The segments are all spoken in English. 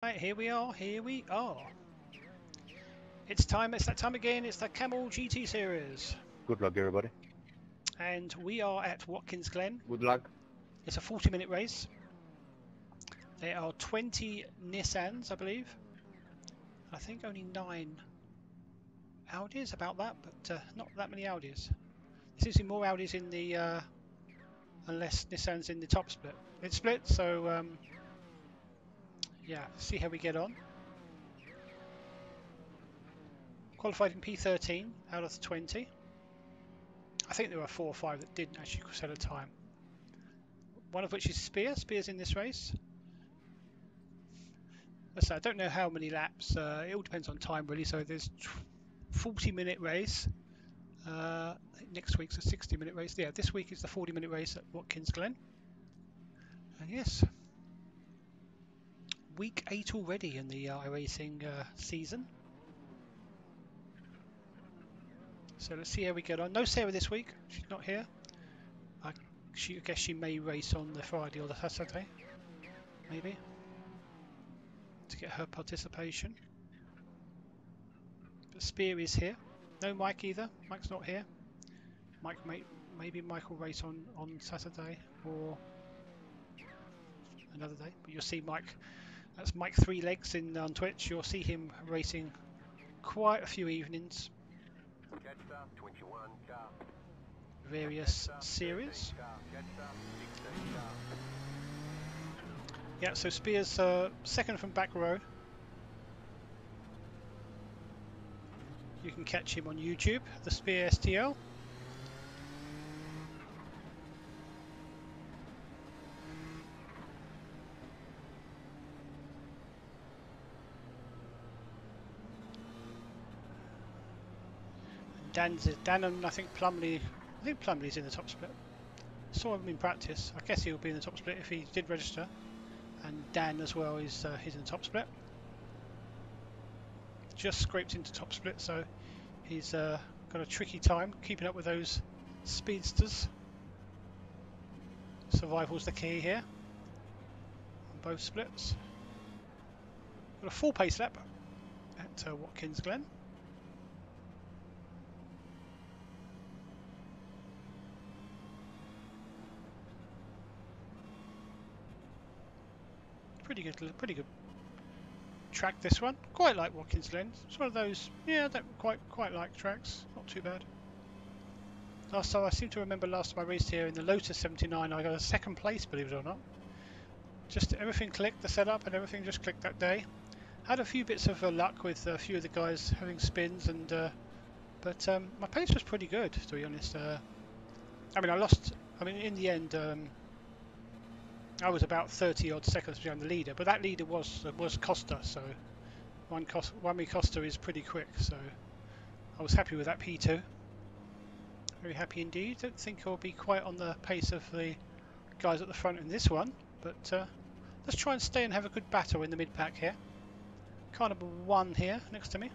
Right, here we are, here we are. It's time, it's that time again, it's the Kamel GT Series. Good luck, everybody. And we are at Watkins Glen. Good luck. It's a 40-minute race. There are 20 Nissans, I believe. I think only 9 Audis, about that, but not that many Audis. There seems to be more Audis in the, and less Nissans in the top split. It's split, so yeah, see how we get on. Qualified in P13 out of the 20. I think there were 4 or 5 that didn't actually set a time. One of which is Spear. Spear's in this race. So I don't know how many laps. It all depends on time, really. So there's 40-minute race. Next week's a 60-minute race. Yeah, this week is the 40-minute race at Watkins Glen. And yes, week 8 already in the iRacing season. So let's see how we get on. No Sarah this week. She's not here. I guess she may race on the Friday or the Saturday, maybe, to get her participation. But Spear is here. No Mike either. Mike's not here. Mike maybe Mike will race on Saturday or another day. But you'll see Mike. That's Mike 3 Legs on Twitch. You'll see him racing quite a few evenings. Various series. Yeah, so Spear's second from back row. You can catch him on YouTube, the Spear STL. Dan and I think Plumley's in the top split. Saw him in practice. I guess he'll be in the top split if he did register. And Dan as well is he's in the top split. Just scraped into top split, so he's got a tricky time keeping up with those speedsters. Survival's the key here on both splits. Got a full pace lap at Watkins Glen. Pretty good track, this one. Quite like Watkins Glen. It's one of those, yeah, I don't quite like tracks. Not too bad. Last time I seem to remember, last time I raced here in the Lotus 79, I got a second place, believe it or not. Just everything clicked, the setup and everything just clicked that day. Had a few bits of luck with a few of the guys having spins, and but my pace was pretty good, to be honest. I mean, I lost. I mean, in the end. I was about 30 odd seconds behind the leader, but that leader was Costa, so one way Costa is pretty quick, so I was happy with that P2. Very happy indeed. Don't think I'll be quite on the pace of the guys at the front in this one, but let's try and stay and have a good battle in the mid pack here. Car number 1 here next to me.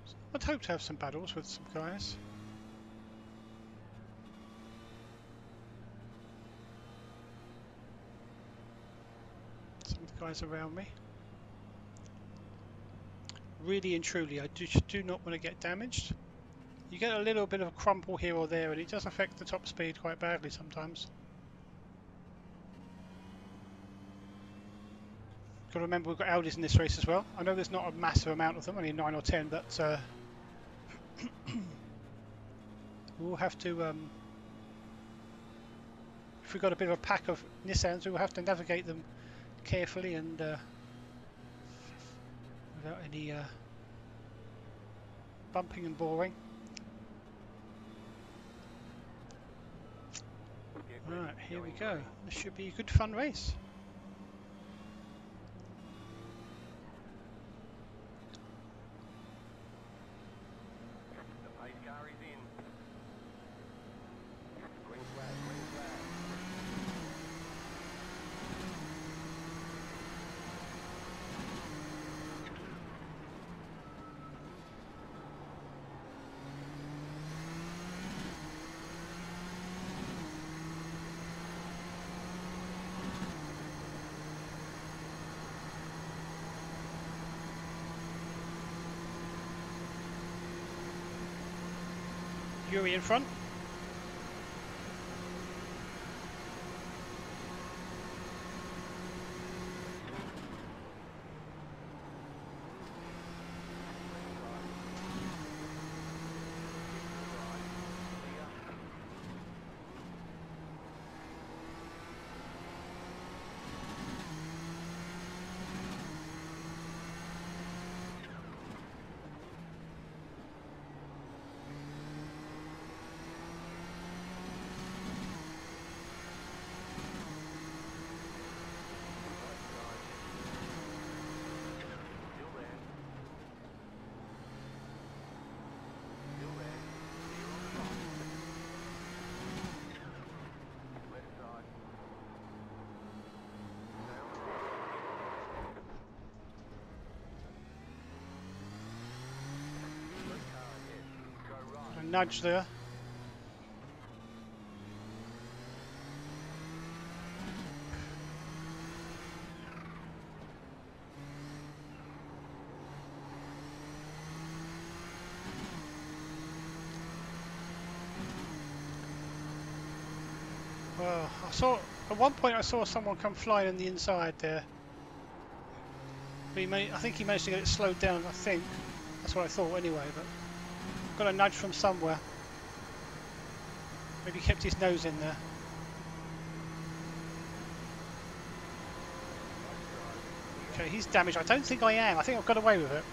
So I'd hope to have some battles with some guys. Guys around me. Really and truly, I do not want to get damaged. You get a little bit of a crumple here or there, and it does affect the top speed quite badly sometimes. Got to remember we've got Audis in this race as well. I know there's not a massive amount of them, only 9 or 10, but we'll have to. If we've got a bit of a pack of Nissans, we will have to navigate them carefully and without any bumping and boring. Right, here we go. This should be a good fun race. Yuri in front. A nudge there. Well, I saw at one point I saw someone come flying on the inside there. But I think he managed to get it slowed down. I think that's what I thought anyway. But got a nudge from somewhere. Maybe he kept his nose in there. Okay, he's damaged. I don't think I am. I think I've got away with it.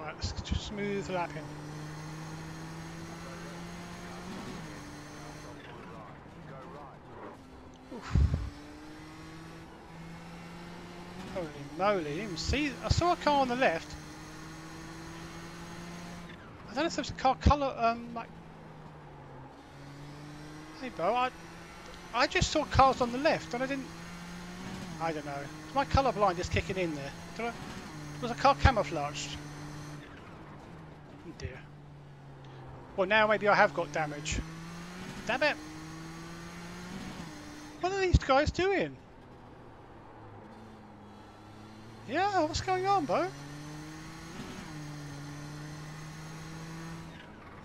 Right, let's just smooth lapping. Oof. Holy moly, didn't even see. I saw a car on the left. I don't know if there's a car colour, like. Hey Bo, I just saw cars on the left and I didn't. I don't know. My colour blind is kicking in there. Was a car camouflaged? Oh dear. Well, now maybe I have got damage. Damn it! What are these guys doing? Yeah, what's going on, Bo?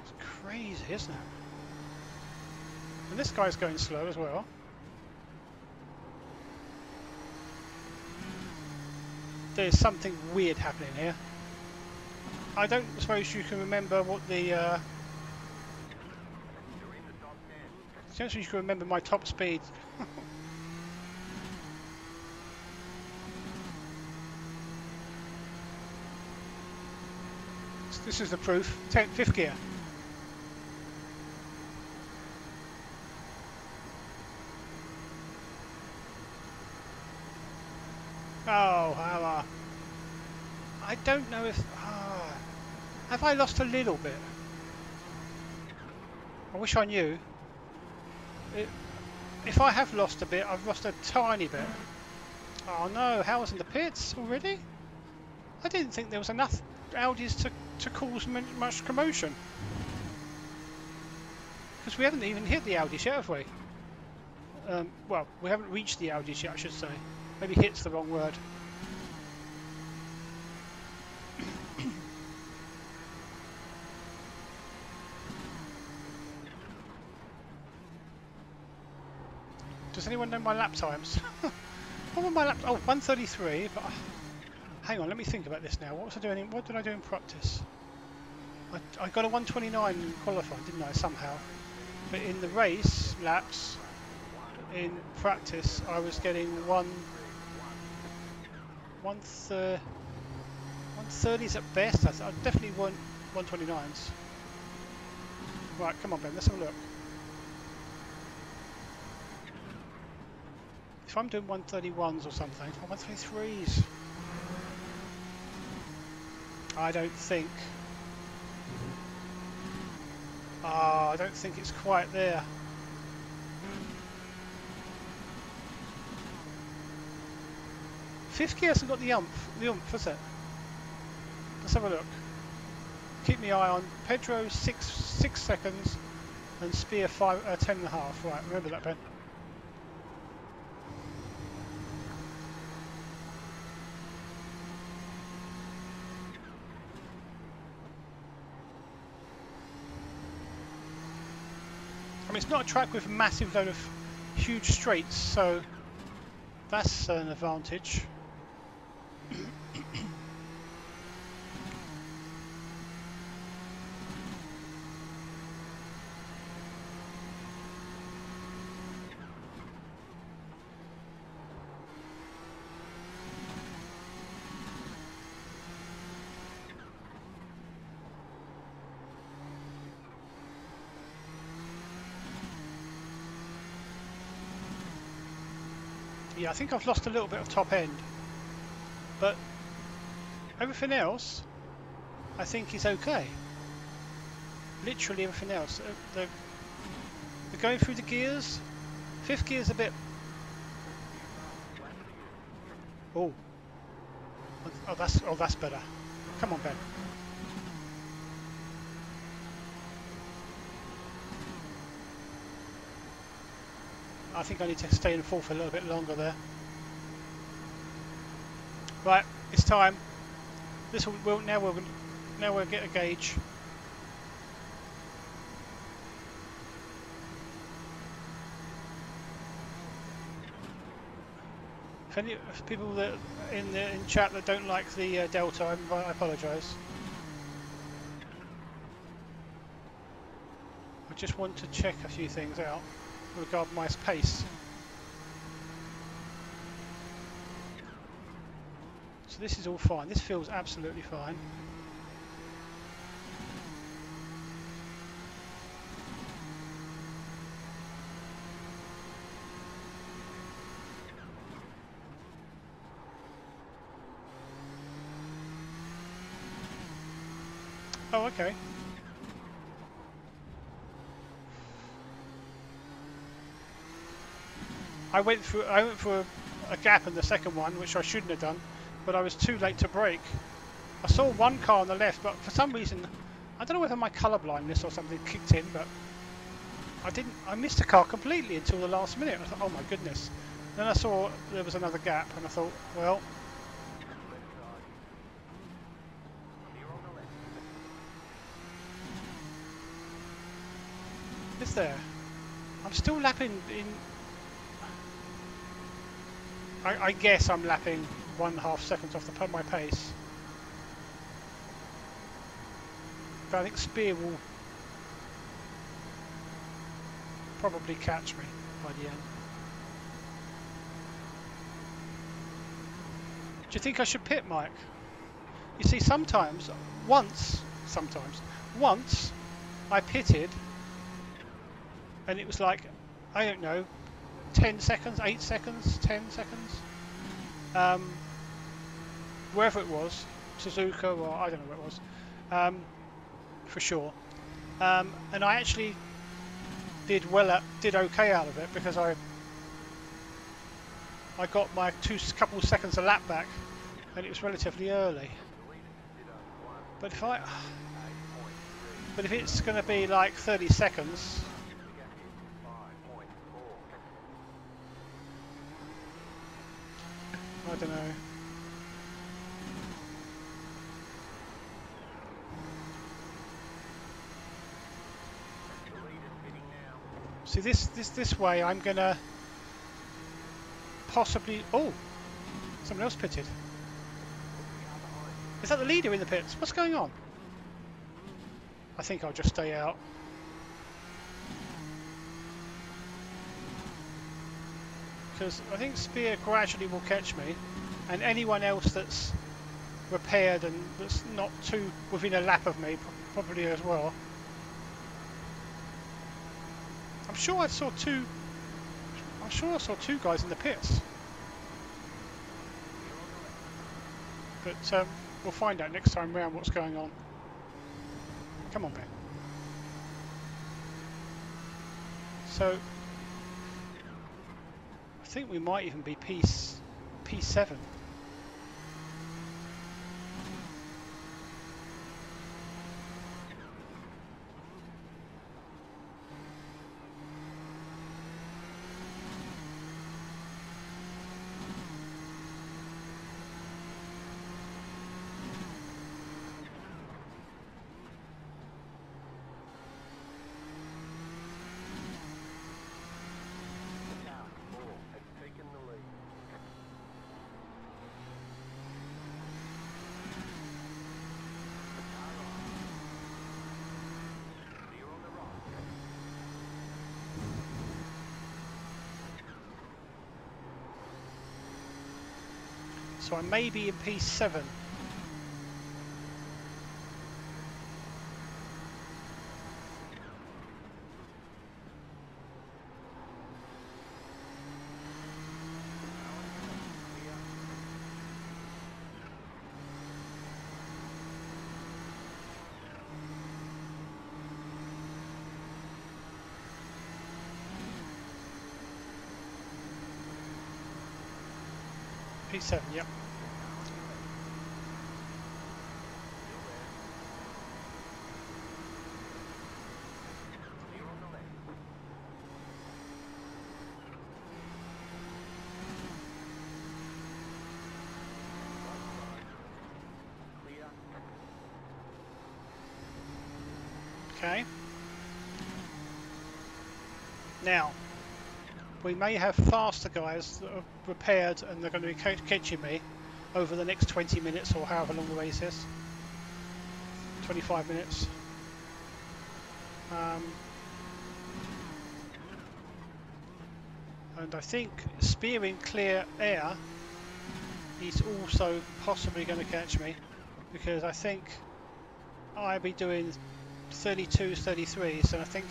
It's crazy, isn't it? And this guy's going slow as well. There's something weird happening here. I don't suppose you can remember what the... I don't suppose you can remember my top speed. This is the proof. 5th gear. Oh, hammer. I don't know if... have I lost a little bit? I wish I knew. If I have lost a bit, I've lost a tiny bit. Oh no, Howard's in the pits already? I didn't think there was enough Audis to cause much commotion. Because we haven't even hit the Audis yet, have we? Well, we haven't reached the Audis yet, I should say. Maybe hit's the wrong word. Does anyone know my lap times? What were my lap? Oh, 1:33. But hang on, let me think about this now. What was I doing? What did I do in practice? I got a 1:29 in qualifying, didn't I? Somehow. But in the race laps, in practice, I was getting 130s at best. I definitely want 129s. Right, come on, Ben. Let's have a look. If I'm doing 131s or something, or 133s, I don't think. I don't think it's quite there. Fifth gear hasn't got the oomph, has it? Let's have a look. Keep my eye on Pedro 6 seconds and Spear 10.5. Right, remember that, Ben. it's not a track with a massive load of huge straights, so that's an advantage. Yeah, I think I've lost a little bit of top end, but everything else I think is okay. Literally everything else. They're going through the gears. Fifth gear's a bit... Oh, that's better. Come on, Ben. I think I need to stay in fourth a little bit longer there. Right, it's time. Now we'll get a gauge. If people that in chat that don't like the delta, I apologise. I just want to check a few things out regarding my pace. So this is all fine. This feels absolutely fine. Oh, okay. I went through a gap in the second one, which I shouldn't have done, but I was too late to brake. I saw one car on the left, but for some reason, I don't know whether my colour blindness or something kicked in, but I missed a car completely until the last minute. I thought, oh my goodness. Then I saw there was another gap, and I thought, well, is there? I'm still lapping in. I guess I'm lapping 1.5 seconds off my pace. But I think Spear will probably catch me by the end. Do you think I should pit, Mike? You see, once I pitted and it was like, I don't know, 10 seconds, 8 seconds, 10 seconds. Wherever it was, Suzuka or I don't know where it was, for sure. And I actually did okay out of it because I got my couple seconds of lap back, and it was relatively early. But if it's going to be like 30 seconds. I don't know. See this way I'm gonna possibly. Oh, someone else pitted. Is that the leader in the pits? What's going on? I think I'll just stay out. Because I think Spear gradually will catch me, and anyone else that's repaired and that's not too within a lap of me probably as well. I'm sure I saw two guys in the pits, but we'll find out next time round what's going on. Come on, Ben. So I think we might even be P7. So I may be in P7. P7, yep. Okay. Now, we may have faster guys that are repaired and they're going to be catching me over the next 20 minutes or however long the race is. 25 minutes. And I think spearing clear air, he's also possibly going to catch me, because I think I'll be doing 32s, 33s, and I think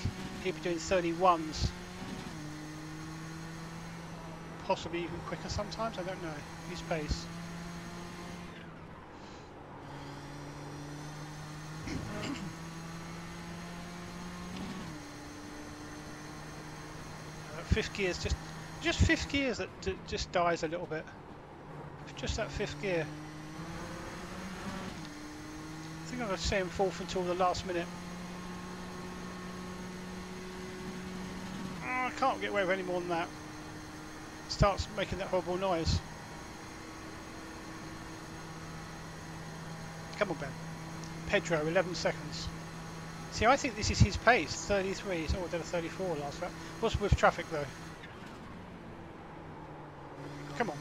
he'll be doing 31s. Possibly even quicker sometimes, I don't know. His pace. Fifth gear's just fifth gears that just dies a little bit. Just that fifth gear. I think I'm going to stay in fourth until the last minute. Oh, I can't get away with any more than that. It starts making that horrible noise. Come on, Ben. Pedro, 11 seconds. See, I think this is his pace, 33. Oh, I did a 34 last lap. What's with traffic though? Come on.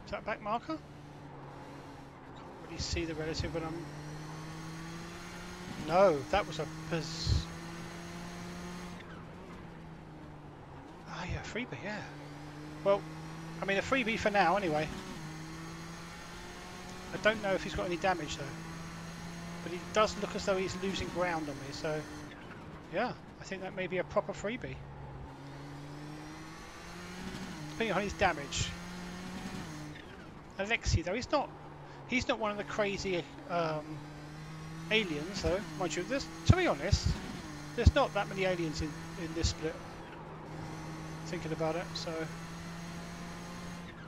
Is that back marker? Can't really see the relative when I'm... No, that was a... Ah, yeah, freebie, yeah. Well, I mean a freebie for now anyway. I don't know if he's got any damage though, but he does look as though he's losing ground on me, so yeah, I think that may be a proper freebie. Depending on his damage. Alexi though, he's not one of the crazy aliens though, mind you. To be honest, there's not that many aliens in this split. Thinking about it, so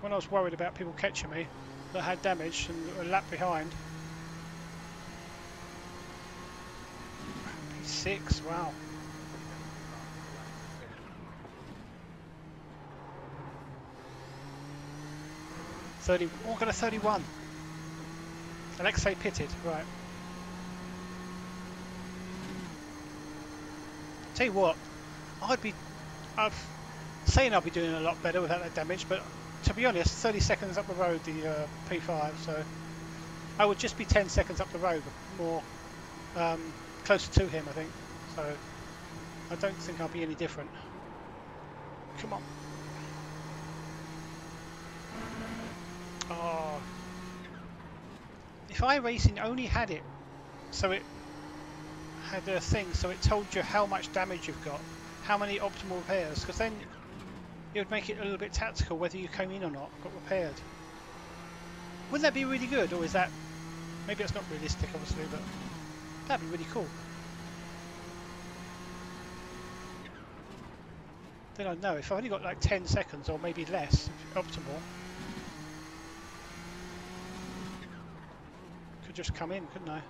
when I was worried about people catching me that had damage and were a lap behind. P6, wow. 30, oh, got a 31. Alexei pitted, right. Tell you what, I'm saying I'll be doing a lot better without that damage, but to be honest, 30 seconds up the road, the P5, so I would just be 10 seconds up the road, more closer to him, I think. So I don't think I'll be any different. Come on. Oh. If iRacing only had it, so it had a thing, so it told you how much damage you've got, how many optimal repairs, because then it would make it a little bit tactical whether you came in or not, got repaired. Wouldn't that be really good, or is that... Maybe it's not realistic, obviously, but that'd be really cool. Then I'd know, if I've only got like 10 seconds, or maybe less, optimal, could just come in, couldn't I? I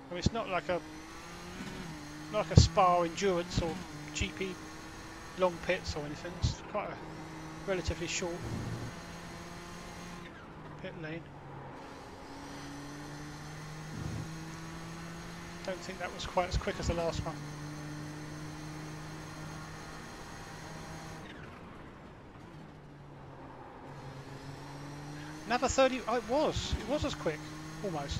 mean, it's not like a Spa endurance or GP long pits or anything. It's quite a relatively short pit lane. Don't think that was quite as quick as the last one. Another 30. Oh, it was as quick, almost.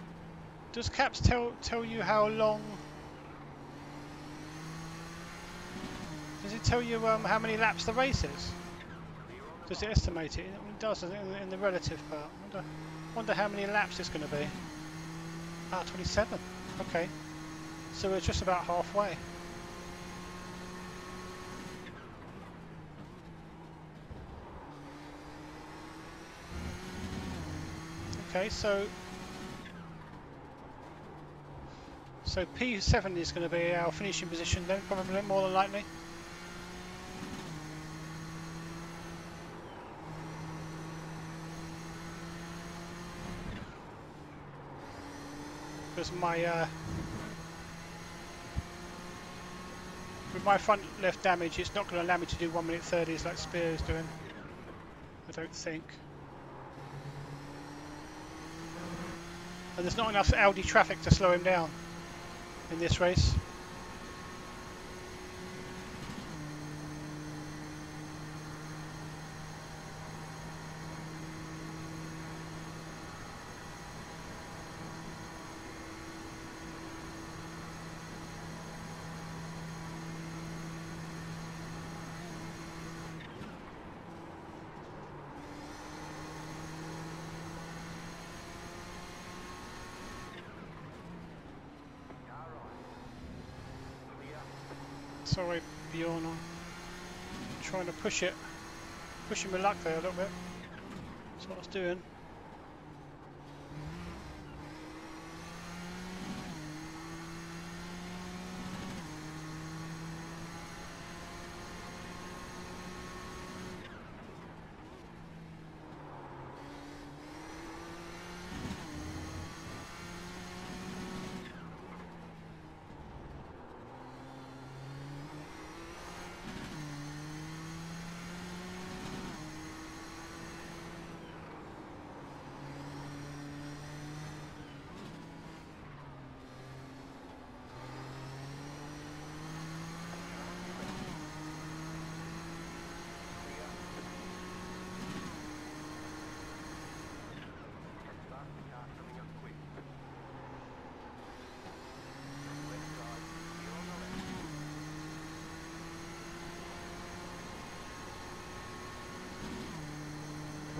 Does Caps tell you how long? Does it tell you how many laps the race is? Does it estimate it? It does in the relative part. Wonder how many laps it's going to be. Ah, 27. Okay, so we're just about halfway. Okay, so P7 is going to be our finishing position then, probably, more than likely. Because my with my front left damage, it's not going to allow me to do 1 minute 30s like Spear is doing. I don't think. And there's not enough Audi traffic to slow him down in this race. Sorry, Bjorn, I'm trying to pushing my luck there a little bit. That's what I was doing.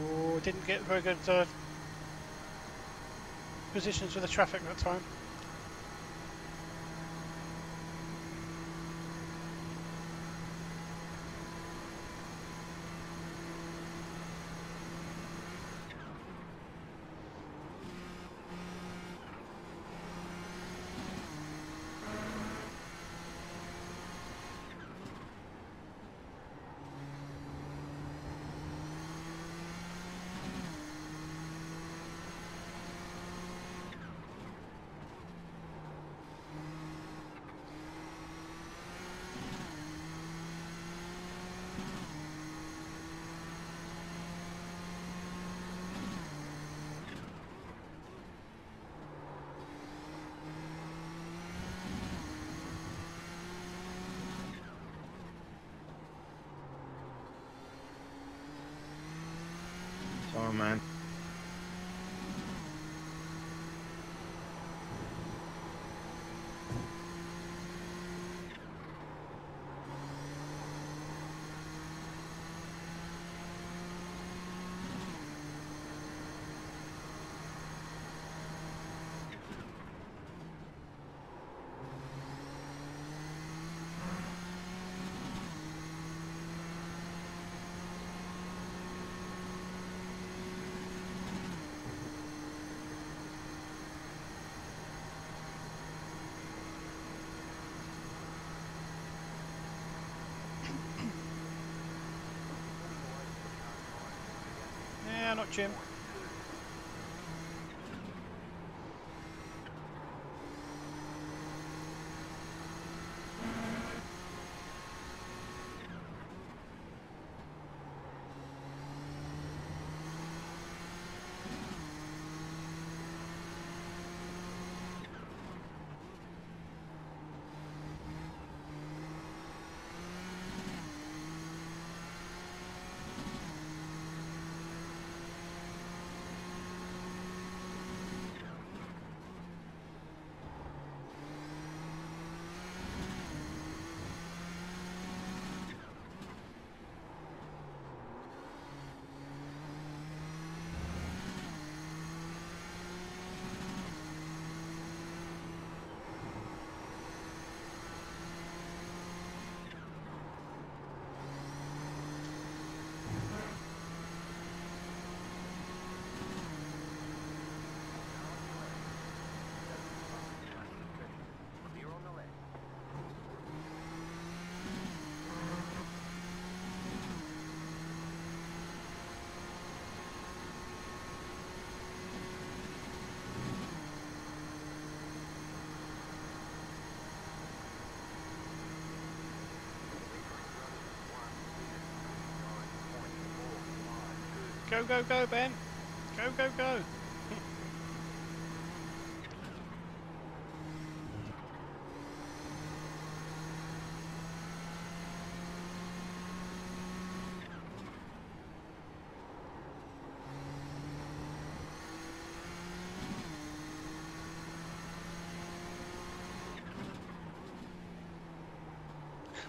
Oh, didn't get very good positions with the traffic that time. Oh man. Yeah, not Jim. Go, go, go, Ben. Go, go, go.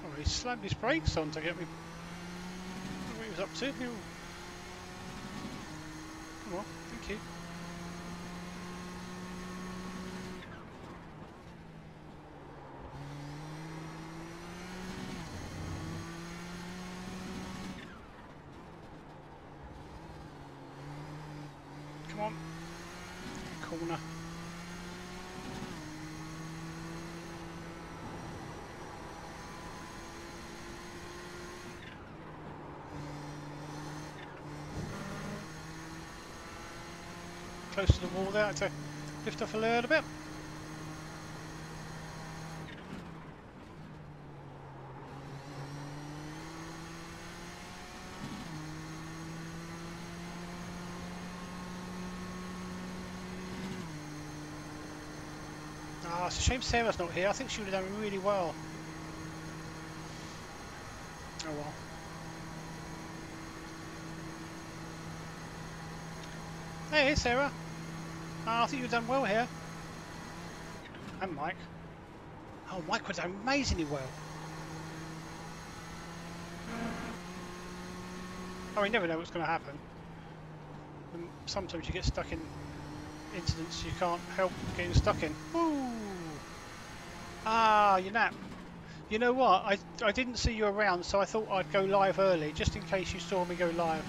Oh, he slammed his brakes on to get me. I don't know what he was up to. Come on, thank you. Come on. Corner. Close to the wall there, I had to lift off a little bit. Ah, it's a shame Sarah's not here. I think she would have done really well. Oh well. Hey, Sarah. I think you've done well here. And Mike. Oh, Mike would have done amazingly well. Oh, you never know what's going to happen. And sometimes you get stuck in incidents you can't help getting stuck in. Ooh. Ah, you nap. You know what? I didn't see you around, so I thought I'd go live early, just in case you saw me go live.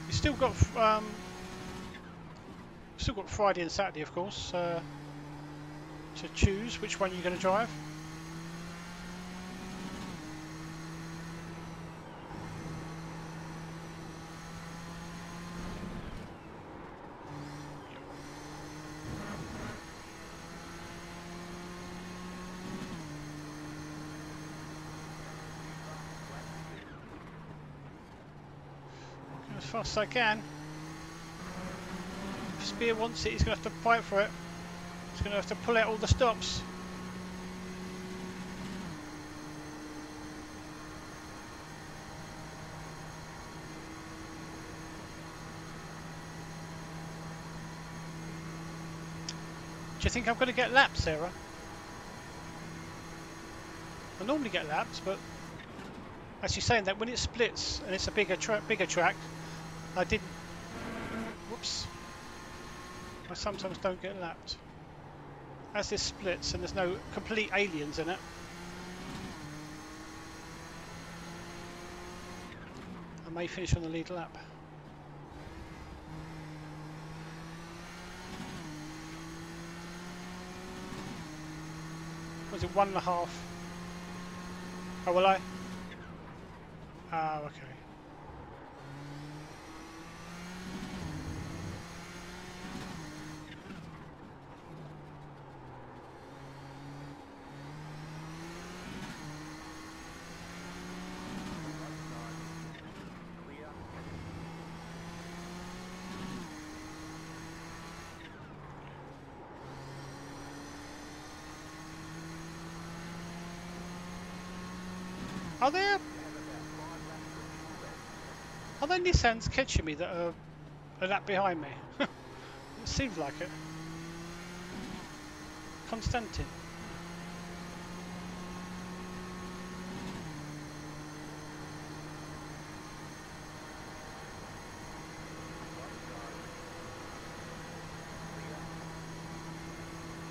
You still got Friday and Saturday, of course, to choose which one you're going to drive. As fast as I can. If Spear wants it, he's going to have to fight for it. He's going to have to pull out all the stops. Do you think I'm going to get lapped, Sarah? I normally get lapped, but as you're saying that, when it splits and it's a bigger track, I didn't. Whoops! I sometimes don't get lapped. As this splits and there's no complete aliens in it. I may finish on the lead lap. Was it 1.5? Oh, will I? Oh, okay. Are there Nissans catching me that are a lap behind me? It seems like it. Constantin.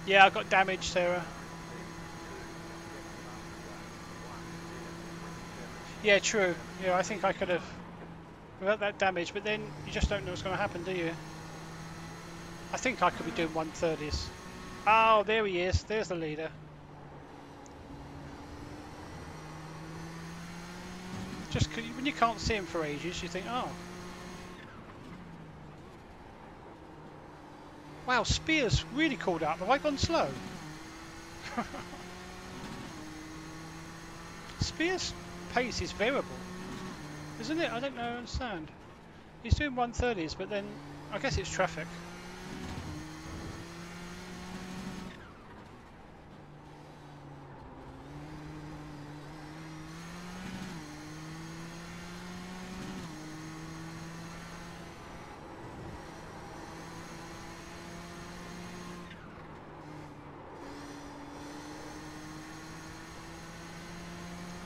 Yeah, I got damaged, Sarah. Yeah, true. Yeah, I think I could have without that damage, but then you just don't know what's going to happen, do you? I think I could be doing 130s. Oh, there he is. There's the leader. Just when you can't see him for ages, you think, oh. Wow, Spears really called up. Have I gone slow? Spears' pace is variable, isn't it? I don't know, understand. He's doing 130s, but then I guess it's traffic.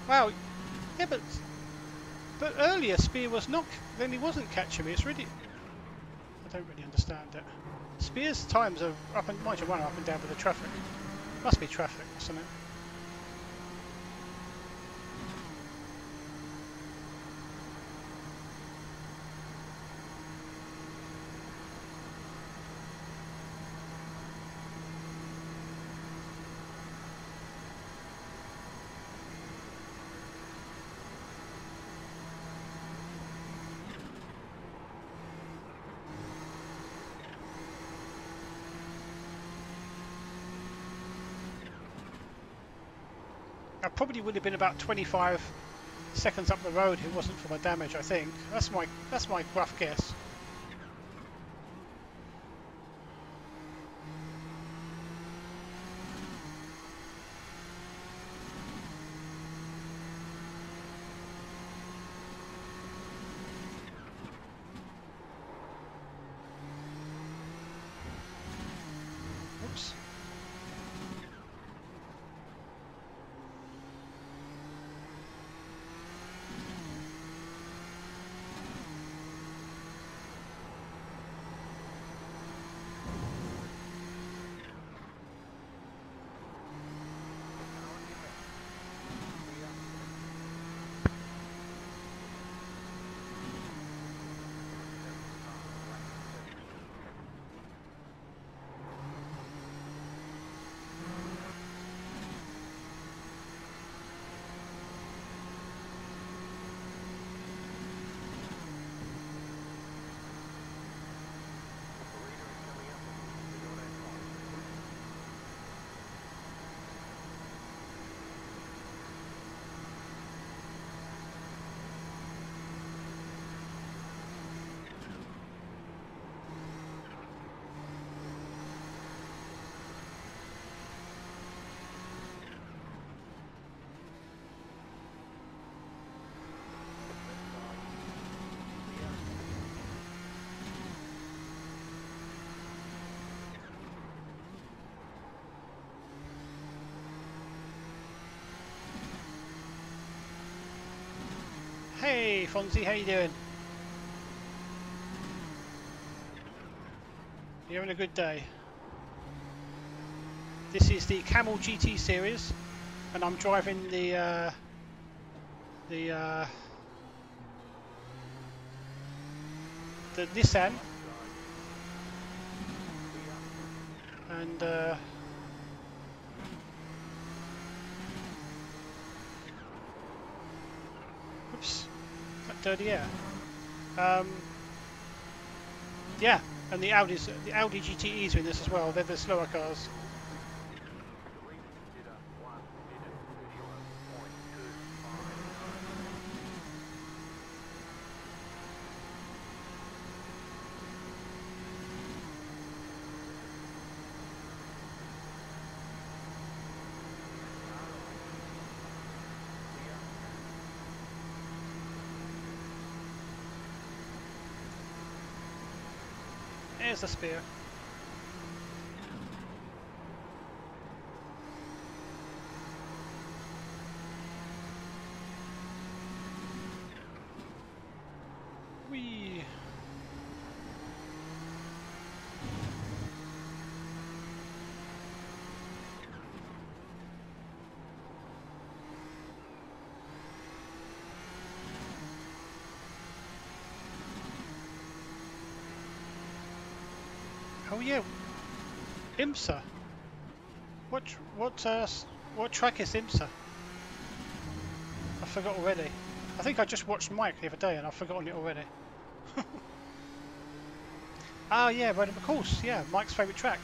Wow, yeah, but earlier Spear was not. Then he wasn't catching me. It's really. I don't really understand it. Spears' times are up and might have run up and down with the traffic. Must be traffic, mustn't it? I probably would have been about 25 seconds up the road if it wasn't for my damage. I think that's my rough guess. Oops. Hey Fonzie, how you doing? You having a good day? This is the Kamel GT Series, and I'm driving the Nissan, and oops, that dirty air. Yeah, and the Audi GTEs are in this as well. They're the slower cars. There's the Spear. Whee! Oh yeah, IMSA. What track is IMSA? I forgot already. I think I just watched Mike the other day and I've forgotten it already. Oh yeah, Road, of course, yeah, Mike's favourite track.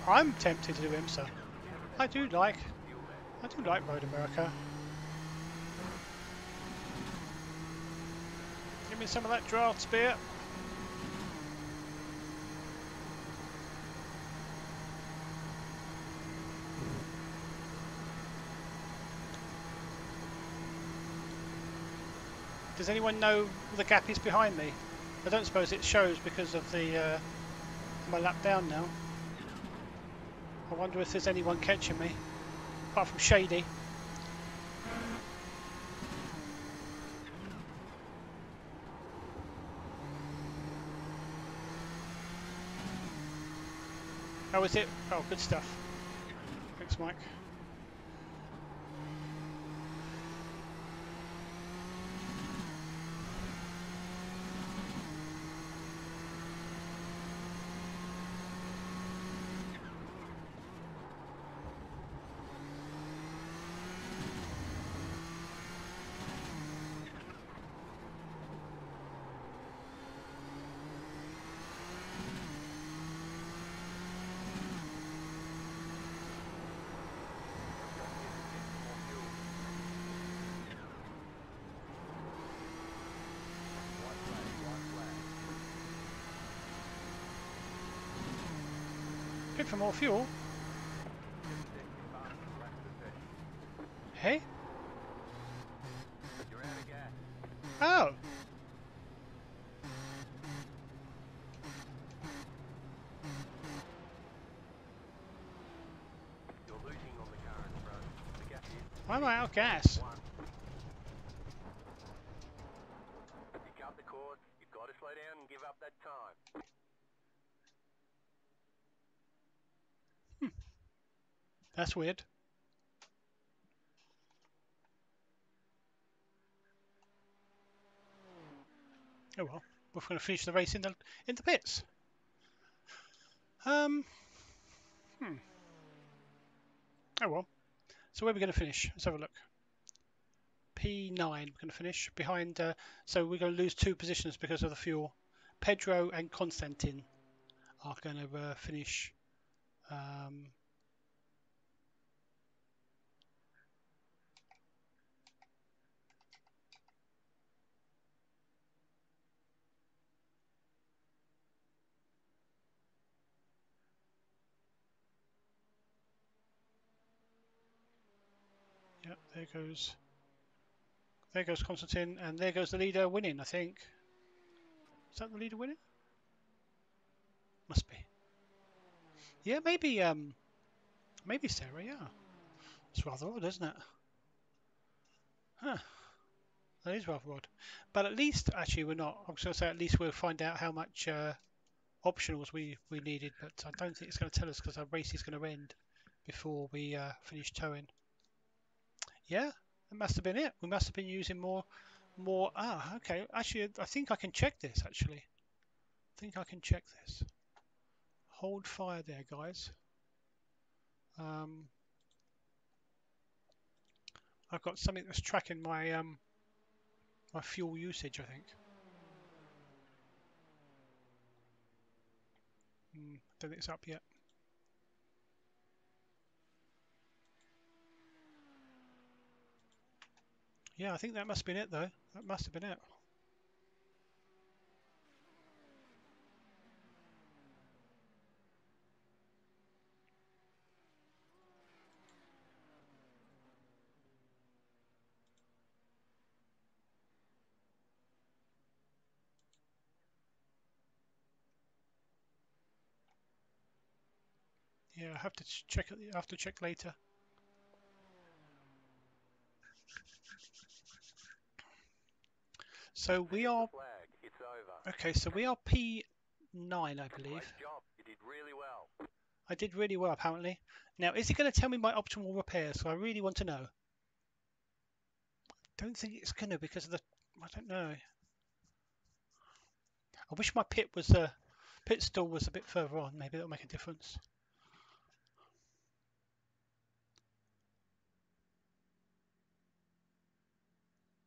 I'm tempted to do IMSA. I do like Road America. Give me some of that draft spear. Does anyone know the gap is behind me? I don't suppose it shows because of the my lap down now. I wonder if there's anyone catching me, apart from Shady. Oh, is it? Oh, good stuff. Thanks, Mike. Good for more fuel. Hey? Oh! I'm out of gas. That's weird. Oh well, we're going to finish the race in the pits. Hmm. Oh well. So where are we going to finish? Let's have a look. P9. We're going to finish behind. So we're going to lose 2 positions because of the fuel. Pedro and Konstantin are going to finish. Yep, there goes. There goes Konstantin, and there goes the leader winning. I think. Is that the leader winning? Must be. Yeah, maybe. Maybe Sarah. Yeah. It's rather odd, isn't it? Huh. That is rather odd. But at least, actually, we're not. I was going to say at least we'll find out how much optionals we needed, but I don't think it's going to tell us because our race is going to end before we finish towing. Yeah, that must have been it. We must have been using more. Okay. Actually, I think I can check this. Actually, I think I can check this. Hold fire there, guys. I've got something that's tracking my my fuel usage. I think. Don't think it's up yet. Yeah, I think that must have been it though. That must have been it. Yeah, I have to check it. I have to check later. So we are okay. So we are P9, I believe. You did really well. I did really well, apparently. Now, is it going to tell me my optimal repairs? So I really want to know. Don't think it's going to because of the. I don't know. I wish my pit stall was a bit further on. Maybe that'll make a difference.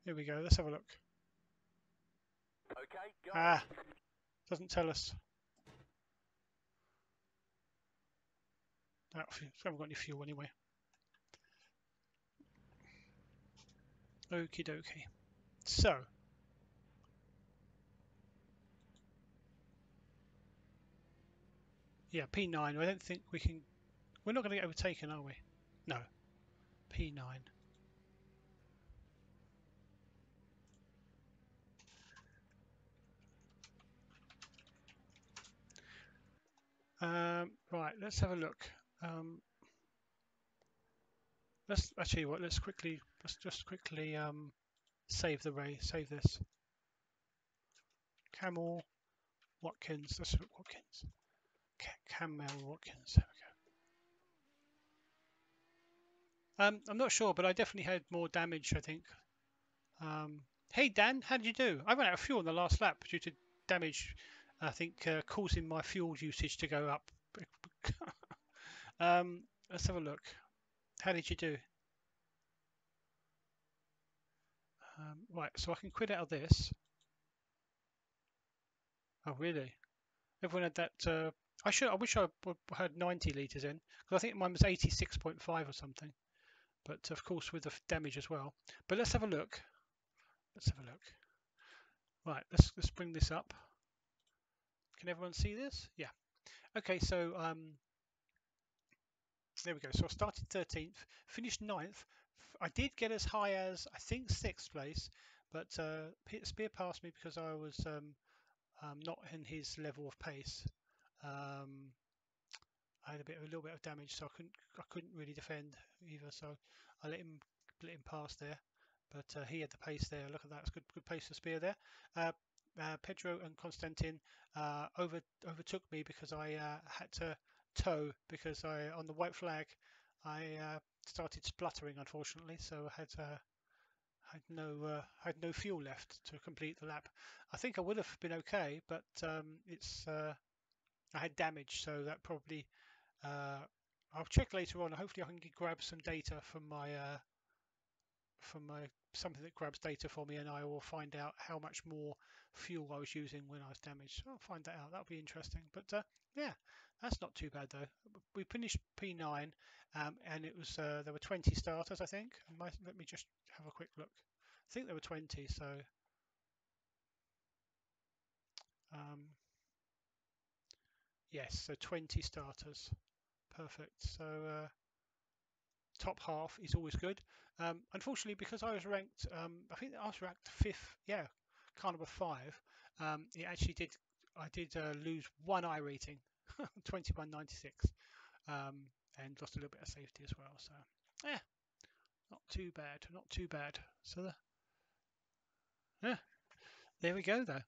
Here we go. Let's have a look. Okay, go. Ah, doesn't tell us. I haven't got any fuel anyway. Okie dokie. So, yeah, P9. I don't think we can. We're not going to get overtaken, are we? No. P9. Right, let's have a look. Let's actually what? Let's just quickly save the race. Save this. Kamel Watkins. That's Watkins. Kamel Watkins. There we go. I'm not sure, but I definitely had more damage, I think. Hey Dan, how did you do? I ran out of fuel in the last lap due to damage, I think, causing my fuel usage to go up. Let's have a look. How did you do? Right, so I can quit out of this. Oh, really? Everyone had that. I wish I had 90 litres in, because I think mine was 86.5 or something. But of course with the damage as well. But let's have a look. Let's have a look. Right, let's bring this up. Can everyone see this? Yeah. Okay, so there we go. So I started 13th, finished 9th. I did get as high as I think 6th place, but Spear passed me because I was not in his level of pace. I had a little bit of damage, so I couldn't really defend either. So I let him pass there, but he had the pace there. Look at that, it's good pace for Spear there. Pedro and Konstantin overtook me because I had to tow because on the white flag I started spluttering, unfortunately, so I had no fuel left to complete the lap. I think I would have been okay, but I had damage, so that probably I'll check later on. Hopefully I can grab some data from my something that grabs data for me, and I will find out how much more fuel I was using when I was damaged. So I'll find that out. That'll be interesting. But yeah, that's not too bad though. We finished P9, and it was there were 20 starters, I think. Let me just have a quick look. I think there were 20. So yes, so 20 starters. Perfect. So top half is always good. Unfortunately, because I was ranked, I think I was ranked 5th, yeah, Carnival 5. It actually did, I did lose one I rating, 21.96, and lost a little bit of safety as well. So, yeah, not too bad, not too bad. So, yeah, there we go though.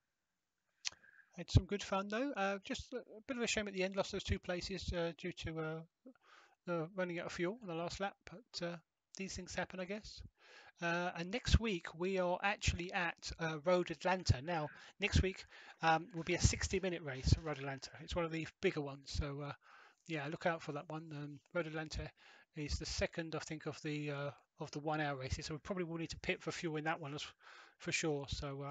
Had some good fun though. Just a bit of a shame at the end, lost those 2 places due to running out of fuel on the last lap, but these things happen, I guess. And next week we are actually at Road Atlanta. Now, next week will be a 60-minute race at Road Atlanta. It's one of the bigger ones, so yeah, look out for that one. Road Atlanta is the second, I think, of the 1 hour races, so we probably will need to pit for fuel in that one for sure. So